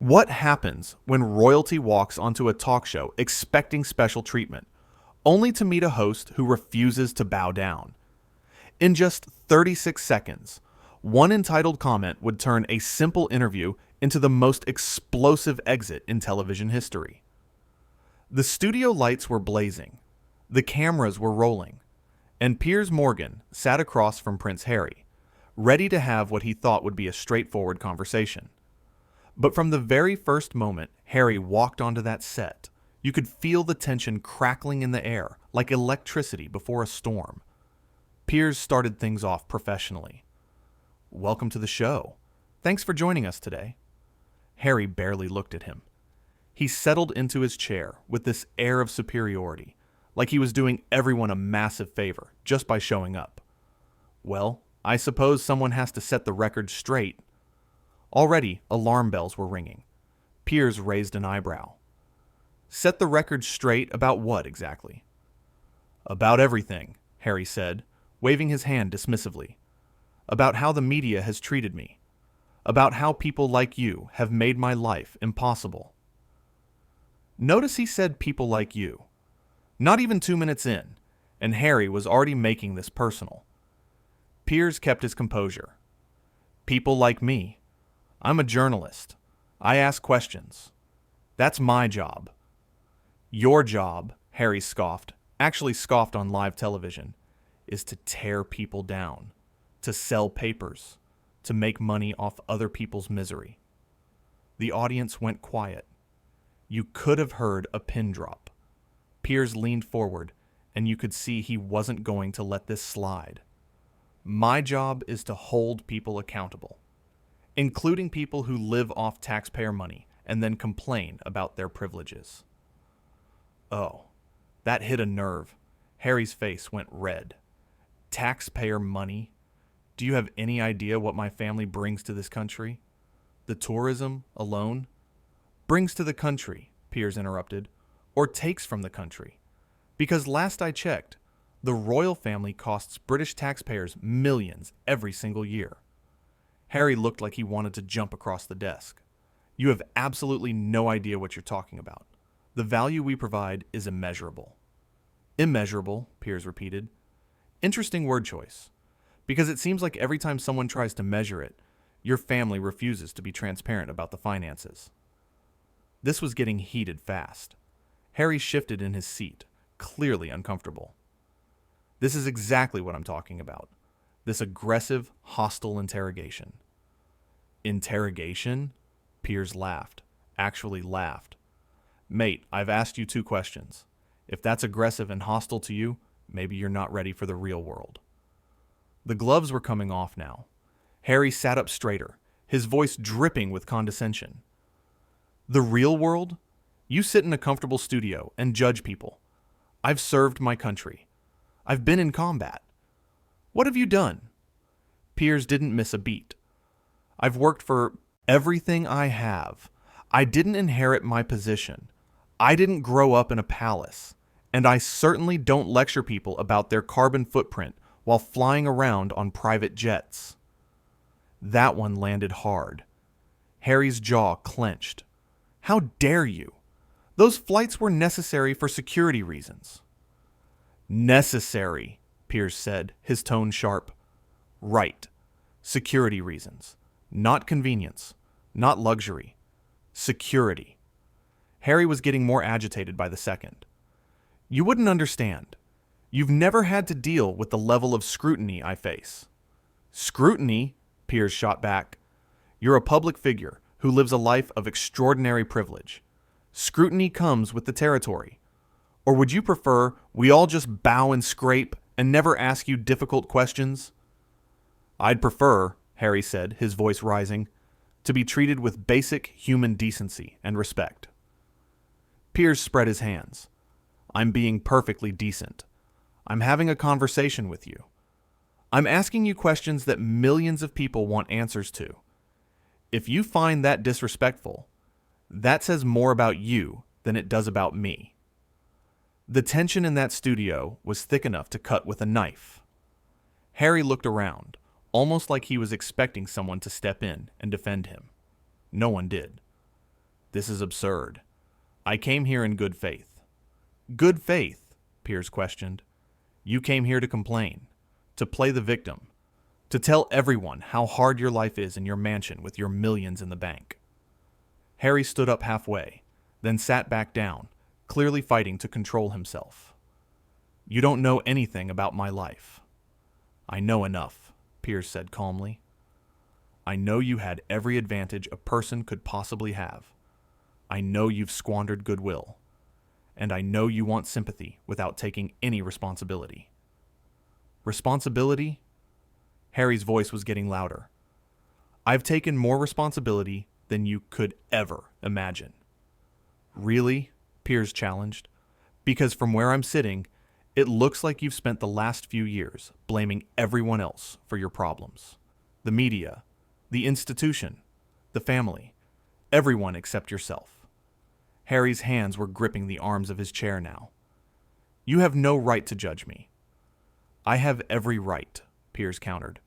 What happens when royalty walks onto a talk show expecting special treatment, only to meet a host who refuses to bow down? In just 36 seconds, one entitled comment would turn a simple interview into the most explosive exit in television history. The studio lights were blazing, the cameras were rolling, and Piers Morgan sat across from Prince Harry, ready to have what he thought would be a straightforward conversation. But from the very first moment Harry walked onto that set, you could feel the tension crackling in the air like electricity before a storm. Piers started things off professionally. "Welcome to the show. Thanks for joining us today." Harry barely looked at him. He settled into his chair with this air of superiority, like he was doing everyone a massive favor just by showing up. "Well, I suppose someone has to set the record straight." Already, alarm bells were ringing. Piers raised an eyebrow. "Set the record straight about what exactly?" "About everything," Harry said, waving his hand dismissively. "About how the media has treated me. About how people like you have made my life impossible." Notice he said people like you. Not even 2 minutes in, and Harry was already making this personal. Piers kept his composure. "People like me. I'm a journalist. I ask questions. That's my job." "Your job," Harry scoffed, actually scoffed on live television, "is to tear people down, to sell papers, to make money off other people's misery." The audience went quiet. You could have heard a pin drop. Piers leaned forward, and you could see he wasn't going to let this slide. "My job is to hold people accountable, including people who live off taxpayer money and then complain about their privileges." Oh, that hit a nerve. Harry's face went red. "Taxpayer money? Do you have any idea what my family brings to this country? The tourism alone?" "Brings to the country," Piers interrupted, "or takes from the country. Because last I checked, the royal family costs British taxpayers millions every single year." Harry looked like he wanted to jump across the desk. "You have absolutely no idea what you're talking about. The value we provide is immeasurable." "Immeasurable," Piers repeated. Interesting word choice, because it seems like every time someone tries to measure it, your family refuses to be transparent about the finances. This was getting heated fast. Harry shifted in his seat, clearly uncomfortable. "This is exactly what I'm talking about. This aggressive, hostile interrogation." "Interrogation?" Piers laughed. Actually laughed. "Mate, I've asked you 2 questions. If that's aggressive and hostile to you, maybe you're not ready for the real world." The gloves were coming off now. Harry sat up straighter, his voice dripping with condescension. "The real world? You sit in a comfortable studio and judge people. I've served my country. I've been in combat. What have you done?" Piers didn't miss a beat. "I've worked for everything I have. I didn't inherit my position. I didn't grow up in a palace. And I certainly don't lecture people about their carbon footprint while flying around on private jets." That one landed hard. Harry's jaw clenched. "How dare you? Those flights were necessary for security reasons." "Necessary," Piers said, his tone sharp. "Right. Security reasons. Not convenience. Not luxury. Security." Harry was getting more agitated by the second. "You wouldn't understand. You've never had to deal with the level of scrutiny I face." "Scrutiny?" Piers shot back. "You're a public figure who lives a life of extraordinary privilege. Scrutiny comes with the territory. Or would you prefer we all just bow and scrape and never ask you difficult questions?" "I'd prefer," Harry said, his voice rising, "to be treated with basic human decency and respect." Piers spread his hands. "I'm being perfectly decent. I'm having a conversation with you. I'm asking you questions that millions of people want answers to. If you find that disrespectful, that says more about you than it does about me." The tension in that studio was thick enough to cut with a knife. Harry looked around, almost like he was expecting someone to step in and defend him. No one did. This is absurd. I came here in good faith. Good faith? Piers questioned. You came here to complain, to play the victim, to tell everyone how hard your life is in your mansion with your millions in the bank. Harry stood up halfway, then sat back down, clearly fighting to control himself. You don't know anything about my life. I know enough, Piers said calmly. I know you had every advantage a person could possibly have. I know you've squandered goodwill. And I know you want sympathy without taking any responsibility. Responsibility? Harry's voice was getting louder. I've taken more responsibility than you could ever imagine. Really? Piers challenged. Because from where I'm sitting, it looks like you've spent the last few years blaming everyone else for your problems. The media, the institution, the family, everyone except yourself. Harry's hands were gripping the arms of his chair now. You have no right to judge me. I have every right, Piers countered.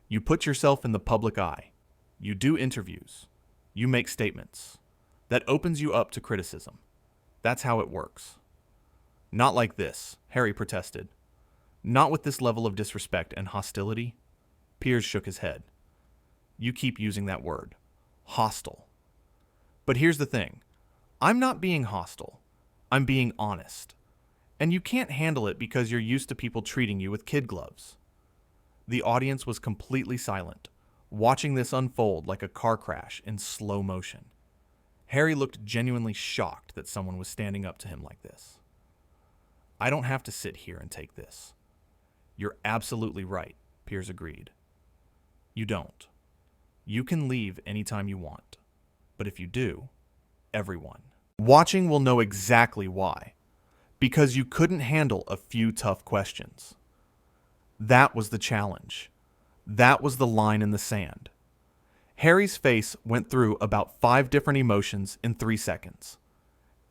You put yourself in the public eye. You do interviews. You make statements. That opens you up to criticism. That's how it works. Not like this, Harry protested. Not with this level of disrespect and hostility. Piers shook his head. You keep using that word. Hostile. But here's the thing. I'm not being hostile. I'm being honest. And you can't handle it because you're used to people treating you with kid gloves. The audience was completely silent, watching this unfold like a car crash in slow motion. Harry looked genuinely shocked that someone was standing up to him like this. I don't have to sit here and take this. You're absolutely right, Piers agreed. You don't. You can leave anytime you want. But if you do, everyone watching will know exactly why. Because you couldn't handle a few tough questions. That was the challenge. That was the line in the sand. Harry's face went through about 5 different emotions in 3 seconds.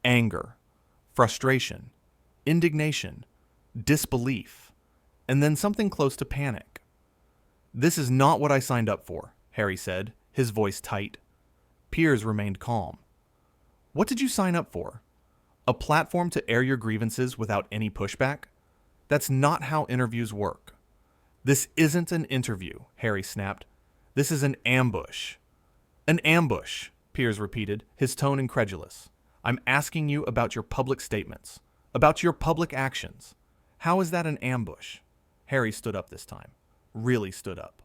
Anger, frustration, indignation, disbelief, and then something close to panic. This is not what I signed up for, Harry said, his voice tight. Piers remained calm. What did you sign up for? A platform to air your grievances without any pushback? That's not how interviews work. This isn't an interview, Harry snapped. This is an ambush. An ambush, Piers repeated, his tone incredulous. I'm asking you about your public statements, about your public actions. How is that an ambush? Harry stood up this time. Really stood up.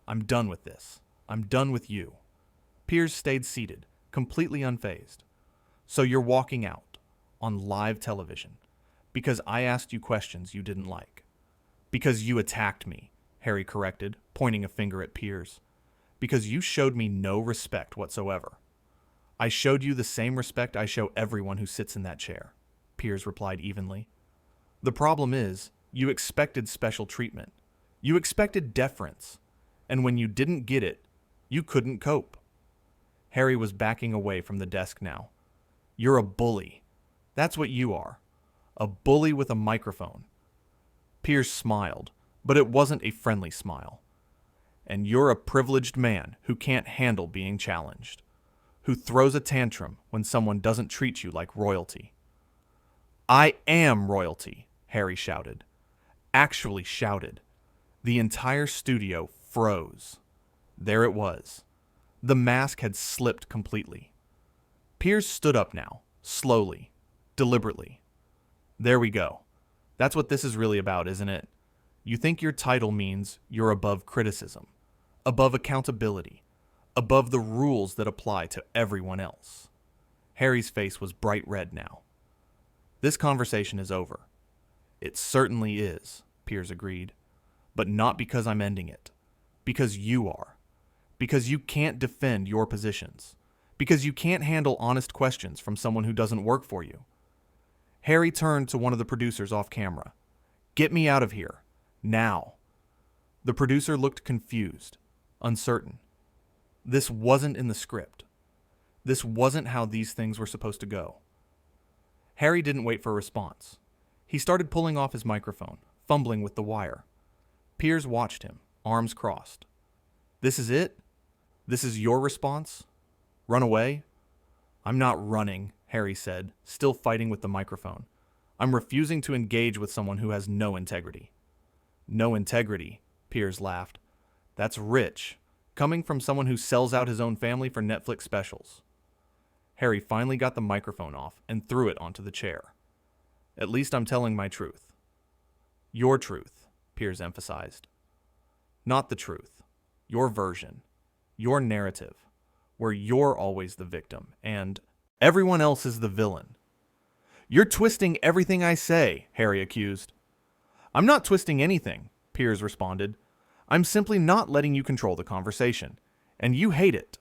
I'm done with this. I'm done with you. Piers stayed seated, completely unfazed. So you're walking out, on live television, because I asked you questions you didn't like. Because you attacked me, Harry corrected, pointing a finger at Piers. Because you showed me no respect whatsoever. I showed you the same respect I show everyone who sits in that chair, Piers replied evenly. The problem is, you expected special treatment. You expected deference. And when you didn't get it, you couldn't cope. Harry was backing away from the desk now. You're a bully. That's what you are. A bully with a microphone. Piers smiled, but it wasn't a friendly smile. And you're a privileged man who can't handle being challenged, who throws a tantrum when someone doesn't treat you like royalty. I am royalty, Harry shouted. Actually shouted. The entire studio froze. There it was. The mask had slipped completely. Piers stood up now, slowly, deliberately. There we go. That's what this is really about, isn't it? You think your title means you're above criticism, above accountability, above the rules that apply to everyone else. Harry's face was bright red now. This conversation is over. It certainly is, Piers agreed. But not because I'm ending it. Because you are. Because you can't defend your positions. Because you can't handle honest questions from someone who doesn't work for you. Harry turned to one of the producers off camera. Get me out of here. Now. The producer looked confused, uncertain. This wasn't in the script. This wasn't how these things were supposed to go. Harry didn't wait for a response. He started pulling off his microphone, fumbling with the wire. Piers watched him, arms crossed. This is it? This is your response? Run away? I'm not running, Harry said, still fighting with the microphone. I'm refusing to engage with someone who has no integrity. No integrity, Piers laughed. That's rich, coming from someone who sells out his own family for Netflix specials. Harry finally got the microphone off and threw it onto the chair. At least I'm telling my truth. Your truth, Piers emphasized. Not the truth. Your version. Your narrative. Where you're always the victim and everyone else is the villain. You're twisting everything I say, Harry accused. I'm not twisting anything, Piers responded. I'm simply not letting you control the conversation, and you hate it.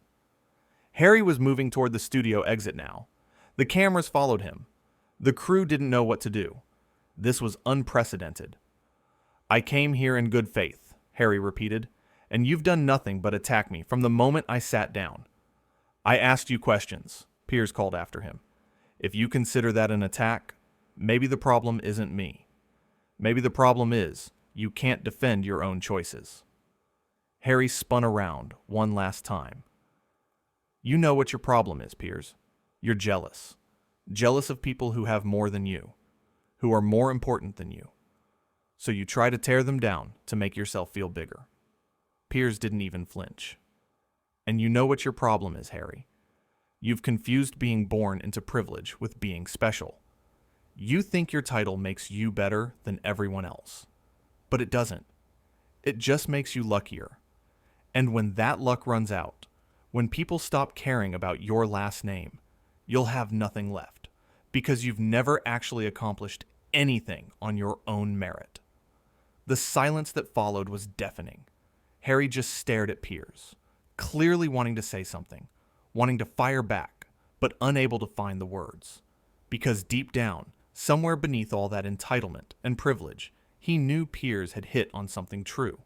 Harry was moving toward the studio exit now. The cameras followed him. The crew didn't know what to do. This was unprecedented. I came here in good faith, Harry repeated, and you've done nothing but attack me from the moment I sat down. I asked you questions, Piers called after him. If you consider that an attack, maybe the problem isn't me. Maybe the problem is you can't defend your own choices. Harry spun around one last time. You know what your problem is, Piers. You're jealous. Jealous of people who have more than you, who are more important than you. So you try to tear them down to make yourself feel bigger. Piers didn't even flinch. And you know what your problem is, Harry. You've confused being born into privilege with being special. You think your title makes you better than everyone else. But it doesn't. It just makes you luckier. And when that luck runs out, when people stop caring about your last name, you'll have nothing left, because you've never actually accomplished anything on your own merit. The silence that followed was deafening. Harry just stared at Piers, clearly wanting to say something, wanting to fire back, but unable to find the words. Because deep down, somewhere beneath all that entitlement and privilege, he knew Piers had hit on something true.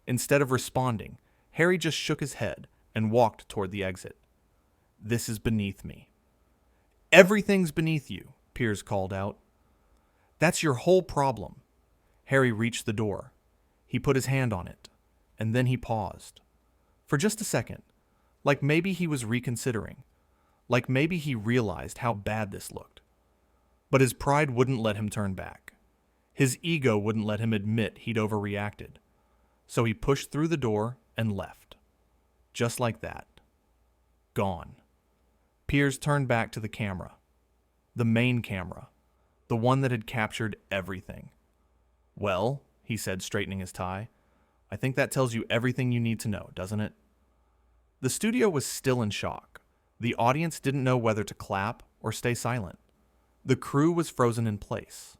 Instead of responding, Harry just shook his head and walked toward the exit. This is beneath me. Everything's beneath you, Piers called out. That's your whole problem. Harry reached the door. He put his hand on it, and then he paused. For just a second, like maybe he was reconsidering, like maybe he realized how bad this looked. But his pride wouldn't let him turn back. His ego wouldn't let him admit he'd overreacted. So he pushed through the door and left. Just like that. Gone. Piers turned back to the camera. The main camera. The one that had captured everything. Well, he said, straightening his tie, I think that tells you everything you need to know, doesn't it? The studio was still in shock. The audience didn't know whether to clap or stay silent. The crew was frozen in place.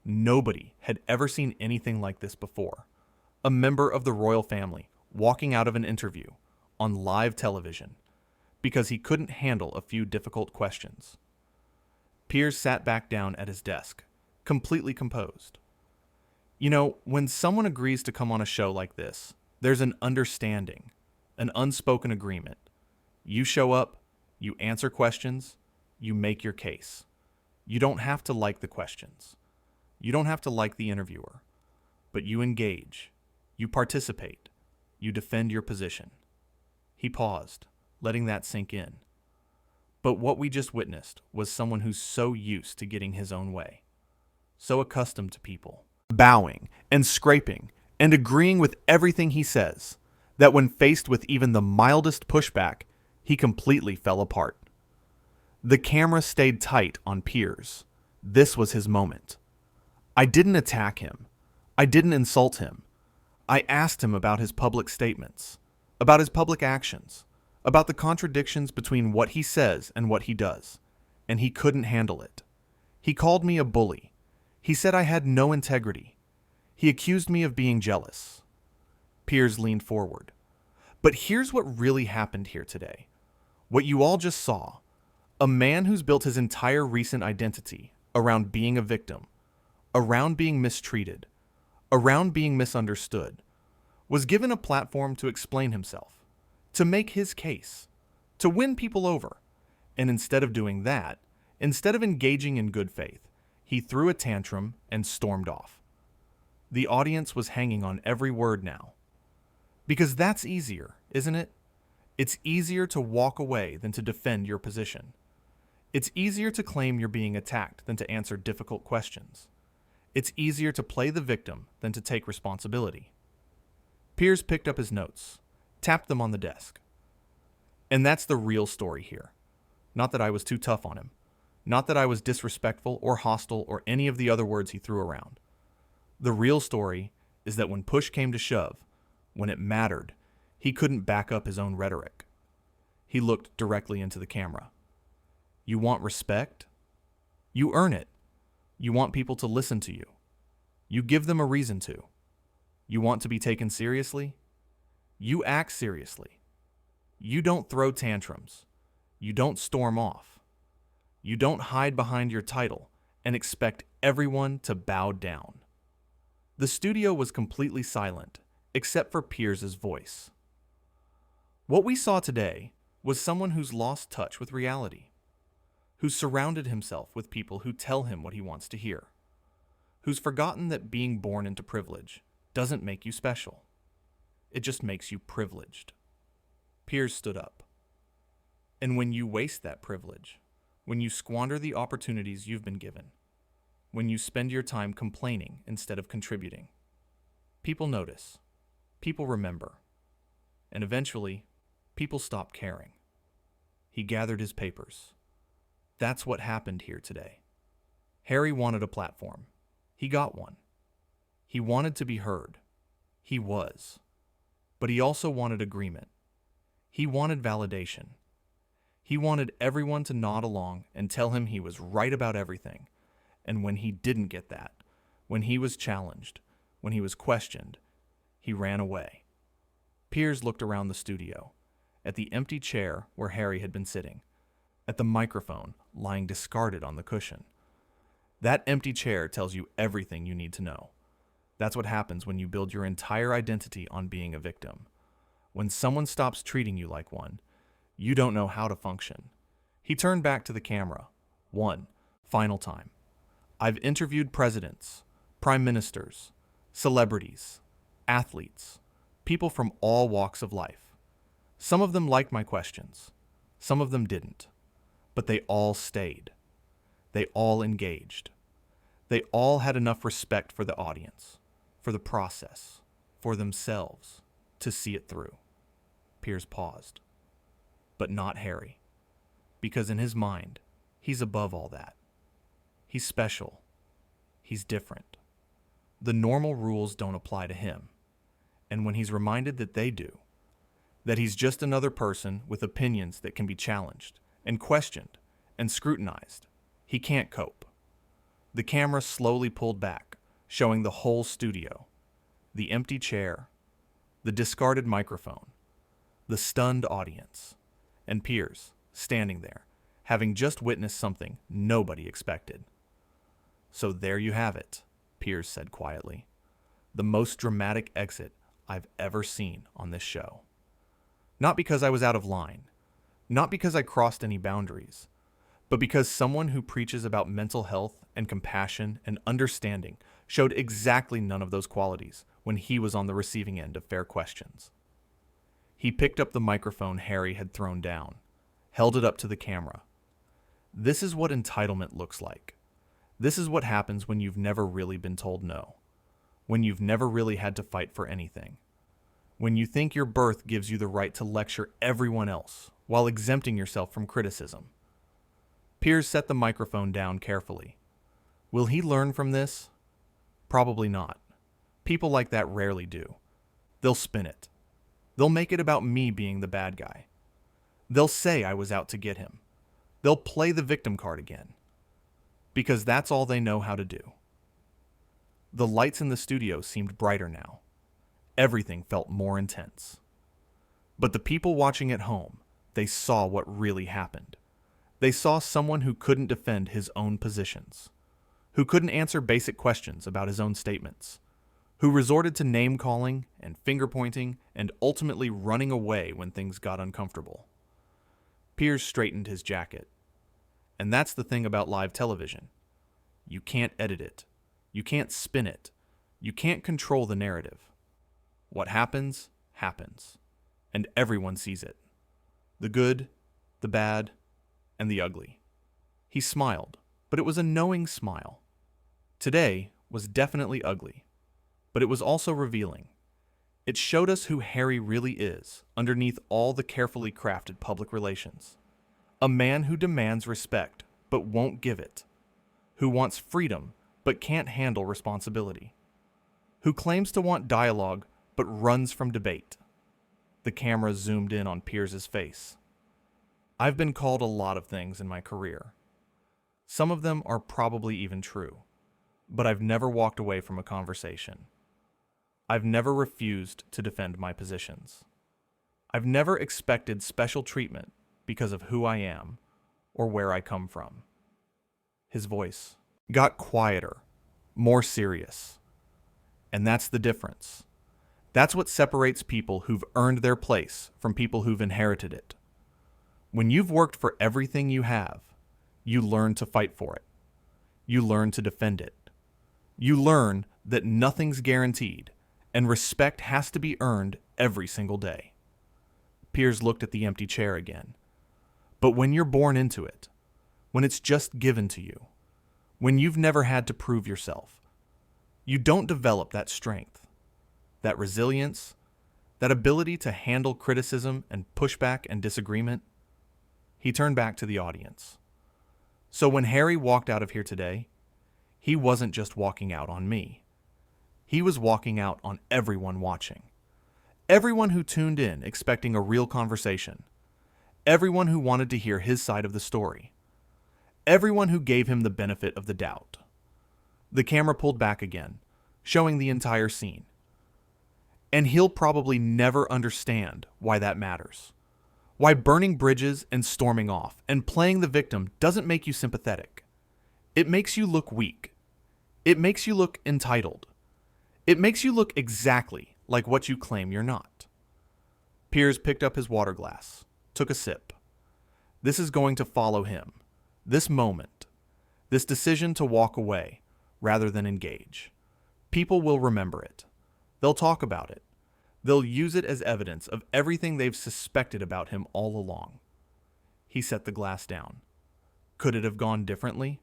Nobody had ever seen anything like this before. A member of the royal family walking out of an interview on live television because he couldn't handle a few difficult questions. Piers sat back down at his desk, completely composed. You know, when someone agrees to come on a show like this, there's an understanding, an unspoken agreement. You show up, you answer questions, you make your case. You don't have to like the questions. You don't have to like the interviewer. But you engage. You participate. You defend your position. He paused, letting that sink in. But what we just witnessed was someone who's so used to getting his own way, so accustomed to people bowing and scraping and agreeing with everything he says, that when faced with even the mildest pushback, he completely fell apart. The camera stayed tight on Piers. This was his moment. I didn't attack him. I didn't insult him. I asked him about his public statements, about his public actions, about the contradictions between what he says and what he does, and he couldn't handle it. He called me a bully. He said I had no integrity. He accused me of being jealous. Piers leaned forward. But here's what really happened here today. What you all just saw. A man who's built his entire recent identity around being a victim, around being mistreated, around being misunderstood, was given a platform to explain himself, to make his case, to win people over. And instead of doing that, instead of engaging in good faith, he threw a tantrum and stormed off. The audience was hanging on every word now. Because that's easier, isn't it? It's easier to walk away than to defend your position. It's easier to claim you're being attacked than to answer difficult questions. It's easier to play the victim than to take responsibility. Piers picked up his notes, tapped them on the desk. And that's the real story here. Not that I was too tough on him. Not that I was disrespectful or hostile or any of the other words he threw around. The real story is that when push came to shove, when it mattered, he couldn't back up his own rhetoric. He looked directly into the camera. You want respect? You earn it. You want people to listen to you. You give them a reason to. You want to be taken seriously? You act seriously. You don't throw tantrums. You don't storm off. You don't hide behind your title and expect everyone to bow down. The studio was completely silent, except for Piers' voice. What we saw today was someone who's lost touch with reality, who's surrounded himself with people who tell him what he wants to hear, who's forgotten that being born into privilege doesn't make you special. It just makes you privileged. Piers stood up. And when you waste that privilege, when you squander the opportunities you've been given, when you spend your time complaining instead of contributing, people notice, people remember, and eventually, people stop caring. He gathered his papers. That's what happened here today. Harry wanted a platform. He got one. He wanted to be heard. He was. But he also wanted agreement. He wanted validation. He wanted everyone to nod along and tell him he was right about everything. And when he didn't get that, when he was challenged, when he was questioned, he ran away. Piers looked around the studio, at the empty chair where Harry had been sitting, at the microphone lying discarded on the cushion. That empty chair tells you everything you need to know. That's what happens when you build your entire identity on being a victim. When someone stops treating you like one, you don't know how to function. He turned back to the camera. One final time. I've interviewed presidents, prime ministers, celebrities, athletes, people from all walks of life. Some of them liked my questions. Some of them didn't. But they all stayed. They all engaged. They all had enough respect for the audience, for the process, for themselves, to see it through. Piers paused. But not Harry. Because in his mind, he's above all that. He's special. He's different. The normal rules don't apply to him. And when he's reminded that they do, that he's just another person with opinions that can be challenged and questioned and scrutinized, he can't cope. The camera slowly pulled back, showing the whole studio, the empty chair, the discarded microphone, the stunned audience, and Piers standing there, having just witnessed something nobody expected. So there you have it, Piers said quietly. The most dramatic exit I've ever seen on this show. Not because I was out of line, not because I crossed any boundaries, but because someone who preaches about mental health and compassion and understanding showed exactly none of those qualities when he was on the receiving end of fair questions. He picked up the microphone Harry had thrown down, held it up to the camera. This is what entitlement looks like. This is what happens when you've never really been told no, when you've never really had to fight for anything, when you think your birth gives you the right to lecture everyone else while exempting yourself from criticism. Piers set the microphone down carefully. Will he learn from this? Probably not. People like that rarely do. They'll spin it. They'll make it about me being the bad guy. They'll say I was out to get him. They'll play the victim card again. Because that's all they know how to do. The lights in the studio seemed brighter now. Everything felt more intense. But the people watching at home, they saw what really happened. They saw someone who couldn't defend his own positions, who couldn't answer basic questions about his own statements, who resorted to name-calling and finger-pointing and ultimately running away when things got uncomfortable. Piers straightened his jacket. And that's the thing about live television. You can't edit it. You can't spin it. You can't control the narrative. What happens, happens. And everyone sees it. The good, the bad, and the ugly. He smiled, but it was a knowing smile. Today was definitely ugly, but it was also revealing. It showed us who Harry really is underneath all the carefully crafted public relations. A man who demands respect but won't give it. Who wants freedom but can't handle responsibility. Who claims to want dialogue but runs from debate. The camera zoomed in on Piers' face. I've been called a lot of things in my career. Some of them are probably even true, but I've never walked away from a conversation. I've never refused to defend my positions. I've never expected special treatment because of who I am or where I come from. His voice got quieter, more serious. And that's the difference. That's what separates people who've earned their place from people who've inherited it. When you've worked for everything you have, you learn to fight for it. You learn to defend it. You learn that nothing's guaranteed, and respect has to be earned every single day. Piers looked at the empty chair again. But when you're born into it, when it's just given to you, when you've never had to prove yourself, you don't develop that strength, that resilience, that ability to handle criticism and pushback and disagreement. He turned back to the audience. So when Harry walked out of here today, he wasn't just walking out on me. He was walking out on everyone watching. Everyone who tuned in expecting a real conversation. Everyone who wanted to hear his side of the story. Everyone who gave him the benefit of the doubt. The camera pulled back again, showing the entire scene. And he'll probably never understand why that matters. Why burning bridges and storming off and playing the victim doesn't make you sympathetic. It makes you look weak. It makes you look entitled. It makes you look exactly like what you claim you're not. Piers picked up his water glass, took a sip. This is going to follow him. This moment. This decision to walk away rather than engage. People will remember it. They'll talk about it. They'll use it as evidence of everything they've suspected about him all along. He set the glass down. Could it have gone differently?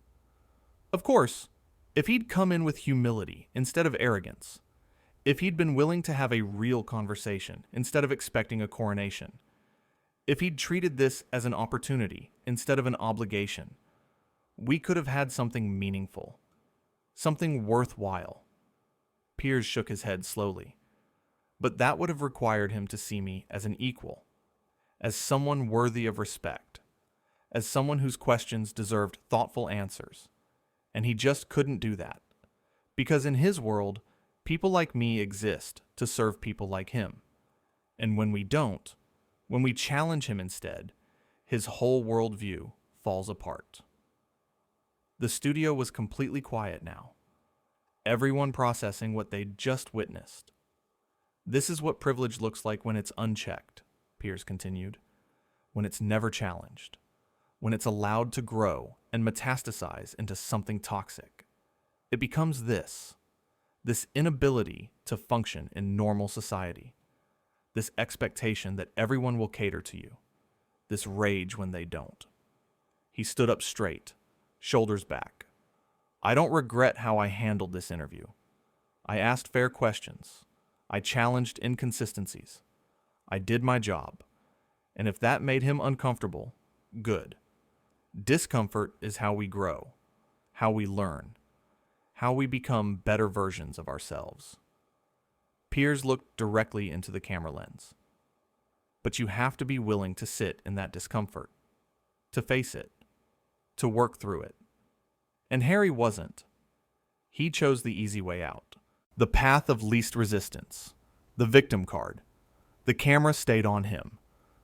Of course, if he'd come in with humility instead of arrogance, if he'd been willing to have a real conversation instead of expecting a coronation, if he'd treated this as an opportunity instead of an obligation, we could have had something meaningful, something worthwhile. Piers shook his head slowly. But that would have required him to see me as an equal, as someone worthy of respect, as someone whose questions deserved thoughtful answers. And he just couldn't do that. Because in his world, people like me exist to serve people like him. And when we don't, when we challenge him instead, his whole worldview falls apart. The studio was completely quiet now. Everyone processing what they'd just witnessed. This is what privilege looks like when it's unchecked, Piers continued. When it's never challenged. When it's allowed to grow and metastasize into something toxic. It becomes this inability to function in normal society. This expectation that everyone will cater to you. This rage when they don't. He stood up straight, shoulders back. I don't regret how I handled this interview. I asked fair questions. I challenged inconsistencies. I did my job. And if that made him uncomfortable, good. Discomfort is how we grow, how we learn, how we become better versions of ourselves. Piers looked directly into the camera lens. But you have to be willing to sit in that discomfort, to face it, to work through it. And Harry wasn't. He chose the easy way out. The path of least resistance. The victim card. The camera stayed on him.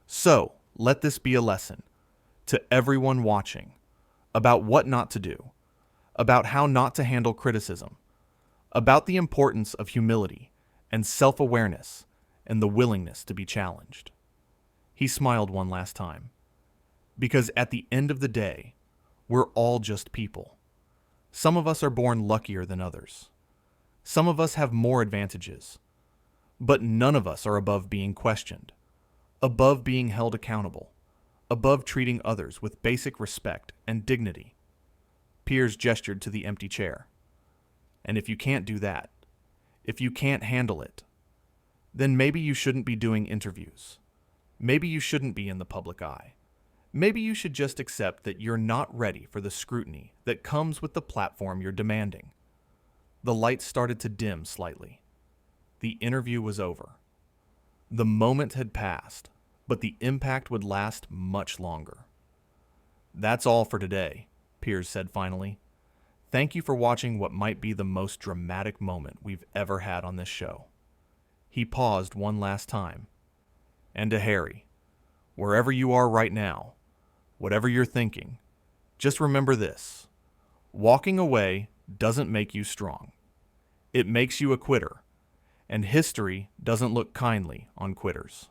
So, let this be a lesson to everyone watching about what not to do, about how not to handle criticism, about the importance of humility and self-awareness and the willingness to be challenged. He smiled one last time. Because at the end of the day, we're all just people. Some of us are born luckier than others. Some of us have more advantages, but none of us are above being questioned, above being held accountable, above treating others with basic respect and dignity. Piers gestured to the empty chair. And if you can't do that, if you can't handle it, then maybe you shouldn't be doing interviews. Maybe you shouldn't be in the public eye. Maybe you should just accept that you're not ready for the scrutiny that comes with the platform you're demanding. The lights started to dim slightly. The interview was over. The moment had passed, but the impact would last much longer. That's all for today, Piers said finally. Thank you for watching what might be the most dramatic moment we've ever had on this show. He paused one last time. And to Harry, wherever you are right now, whatever you're thinking, just remember this. Walking away doesn't make you strong. It makes you a quitter, and history doesn't look kindly on quitters.